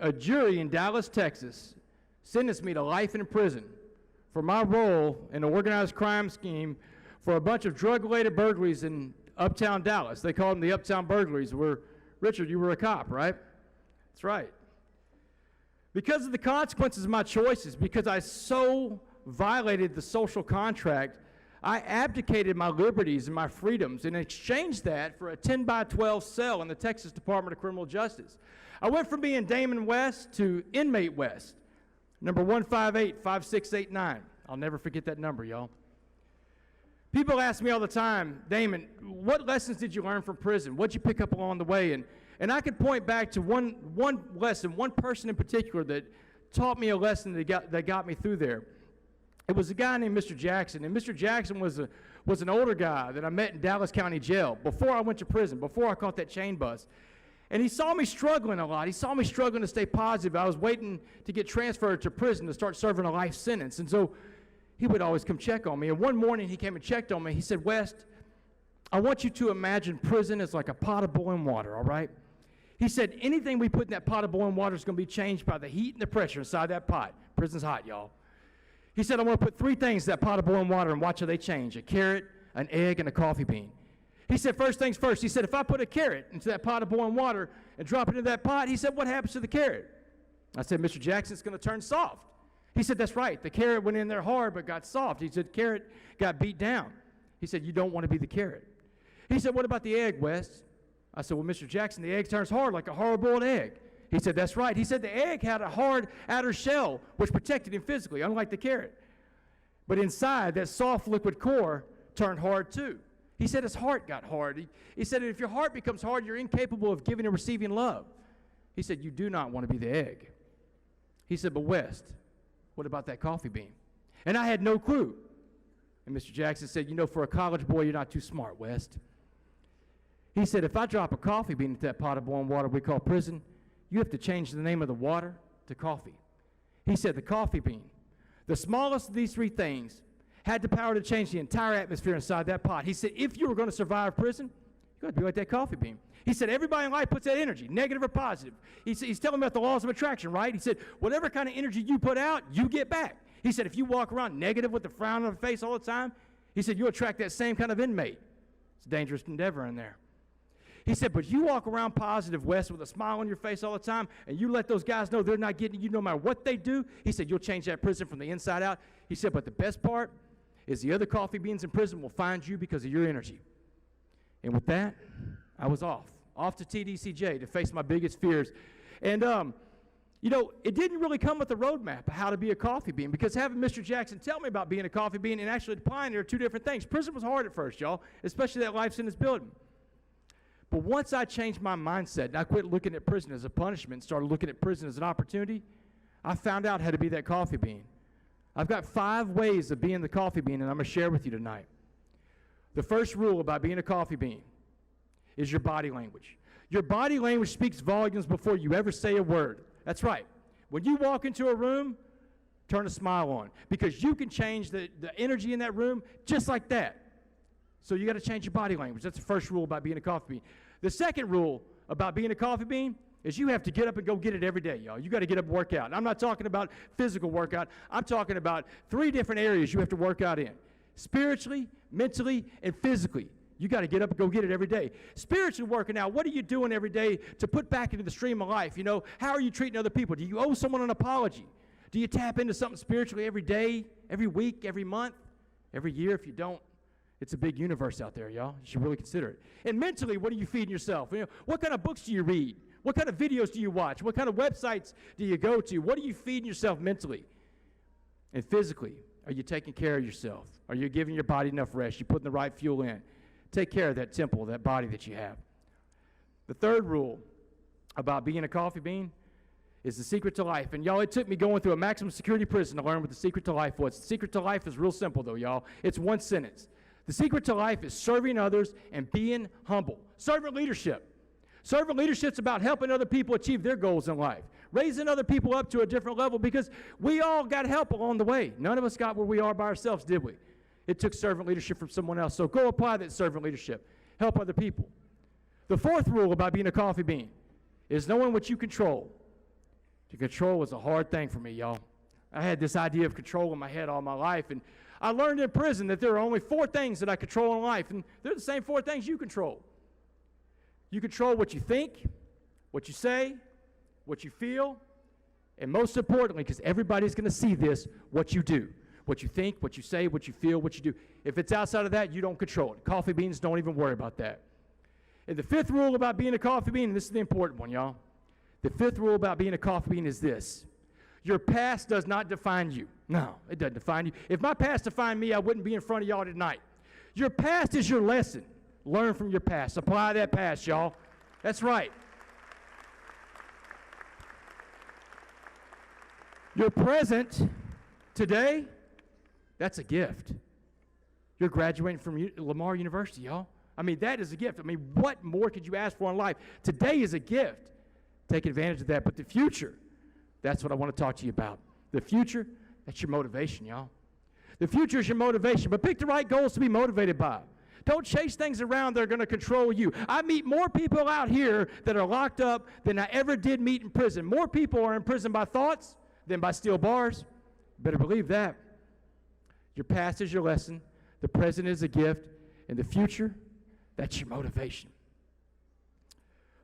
a jury in Dallas, Texas, sentenced me to life in prison for my role in an organized crime scheme for a bunch of drug-related burglaries in uptown Dallas. They called them the uptown burglaries. Richard, you were a cop, right? That's right. Because of the consequences of my choices, because I so violated the social contract, I abdicated my liberties and my freedoms and exchanged that for a 10-by-12 cell in the Texas Department of Criminal Justice. I went from being Damon West to inmate West, number 1585689. I'll never forget that number, y'all. People ask me all the time, Damon, what lessons did you learn from prison? What'd you pick up along the way? And I could point back to one lesson, one person in particular that taught me a lesson that got me through there. It was a guy named Mr. Jackson, and Mr. Jackson was an older guy that I met in Dallas County Jail before I went to prison, before I caught that chain bus. And he saw me struggling a lot. He saw me struggling to stay positive. I was waiting to get transferred to prison to start serving a life sentence. And so he would always come check on me. And one morning he came and checked on me. He said, West, I want you to imagine prison as like a pot of boiling water, all right? He said, anything we put in that pot of boiling water is going to be changed by the heat and the pressure inside that pot. Prison's hot, y'all. He said, I want to put 3 things in that pot of boiling water and watch how they change: a carrot, an egg, and a coffee bean. He said, first things first. He said, if I put a carrot into that pot of boiling water and drop it into that pot, he said, what happens to the carrot? I said, Mr. Jackson, it's going to turn soft. He said, that's right. The carrot went in there hard but got soft. He said, carrot got beat down. He said, you don't want to be the carrot. He said, what about the egg, Wes? I said, well, Mr. Jackson, the egg turns hard like a hard-boiled egg. He said, that's right. He said the egg had a hard outer shell which protected him physically, unlike the carrot. But inside, that soft liquid core turned hard too. He said his heart got hard. He said if your heart becomes hard, you're incapable of giving and receiving love. He said, you do not want to be the egg. He said, but West, what about that coffee bean? And I had no clue. And Mr. Jackson said, you know, for a college boy, you're not too smart, West. He said, if I drop a coffee bean into that pot of boiling water we call prison, you have to change the name of the water to coffee. He said the coffee bean, the smallest of these 3 things, had the power to change the entire atmosphere inside that pot. He said, if you were going to survive prison, you're going to be like that coffee bean. He said, everybody in life puts that energy, negative or positive. He's telling me about the laws of attraction, right? He said, whatever kind of energy you put out, you get back. He said, if you walk around negative with a frown on your face all the time, he said, you'll attract that same kind of inmate. It's a dangerous endeavor in there. He said, but you walk around positive, Wes, with a smile on your face all the time, and you let those guys know they're not getting you no matter what they do. He said, you'll change that prison from the inside out. He said, but the best part is the other coffee beans in prison will find you because of your energy. And with that, I was off to TDCJ to face my biggest fears. And, you know, it didn't really come with a roadmap of how to be a coffee bean, because having Mr. Jackson tell me about being a coffee bean and actually applying it are 2 different things. Prison was hard at first, y'all, especially that life sentence building. But once I changed my mindset and I quit looking at prison as a punishment and started looking at prison as an opportunity, I found out how to be that coffee bean. I've got 5 ways of being the coffee bean, and I'm going to share with you tonight. The first rule about being a coffee bean is your body language. Your body language speaks volumes before you ever say a word. That's right. When you walk into a room, turn a smile on, because you can change the energy in that room just like that. So you got to change your body language. That's the first rule about being a coffee bean. The second rule about being a coffee bean is you have to get up and go get it every day, y'all. You got to get up and work out. And I'm not talking about physical workout. I'm talking about 3 different areas you have to work out in: spiritually, mentally, and physically. You got to get up and go get it every day. Spiritually working out, what are you doing every day to put back into the stream of life? You know, how are you treating other people? Do you owe someone an apology? Do you tap into something spiritually every day, every week, every month, every year? If you don't, it's a big universe out there, y'all. You should really consider it. And mentally, what are you feeding yourself? You know, what kind of books do you read? What kind of videos do you watch? What kind of websites do you go to? What are you feeding yourself mentally? And physically, are you taking care of yourself? Are you giving your body enough rest? You putting the right fuel in? Take care of that temple, that body that you have. The third rule about being a coffee bean is the secret to life. And y'all, it took me going through a maximum security prison to learn what the secret to life was. The secret to life is real simple though, y'all. It's 1 sentence. The secret to life is serving others and being humble. Servant leadership. Servant leadership's about helping other people achieve their goals in life, raising other people up to a different level, because we all got help along the way. None of us got where we are by ourselves, did we? It took servant leadership from someone else. So go apply that servant leadership. Help other people. The fourth rule about being a coffee bean is knowing what you control To control was a hard thing for me, y'all. I had this idea of control in my head all my life, and I learned in prison that there are only 4 things that I control in life, and they're the same 4 things you control. You control what you think, what you say, what you feel, and most importantly, because everybody's going to see this, what you do. What you think, what you say, what you feel, what you do. If it's outside of that, you don't control it. Coffee beans, don't even worry about that. And the 5th rule about being a coffee bean, and this is the important one, y'all. The 5th rule about being a coffee bean is this. Your past does not define you. No, it doesn't define you. If my past defined me, I wouldn't be in front of y'all tonight. Your past is your lesson. Learn from your past. Apply that past, y'all. That's right. Your present today, that's a gift. You're graduating from Lamar University, y'all. I mean, that is a gift. I mean, what more could you ask for in life? Today is a gift. Take advantage of that. But the future, that's what I want to talk to you about. The future, that's your motivation, y'all. The future is your motivation, but pick the right goals to be motivated by. Don't chase things around that are going to control you. I meet more people out here that are locked up than I ever did meet in prison. More people are in prison by thoughts than by steel bars. Better believe that. Your past is your lesson. The present is a gift. And the future, that's your motivation.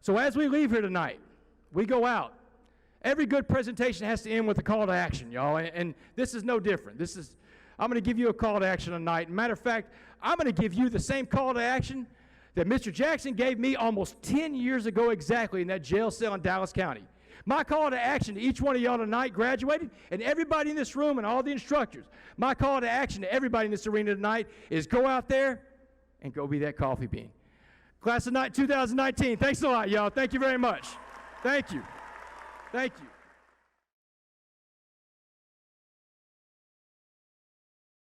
So as we leave here tonight, we go out. Every good presentation has to end with a call to action, y'all. And this is no different. I'm going to give you a call to action tonight. Matter of fact, I'm going to give you the same call to action that Mr. Jackson gave me almost 10 years ago exactly in that jail cell in Dallas County. My call to action to each one of y'all tonight, graduated, and everybody in this room and all the instructors, my call to action to everybody in this arena tonight is go out there and go be that coffee bean. Class of 2019, thanks a lot, y'all. Thank you very much. Thank you. Thank you.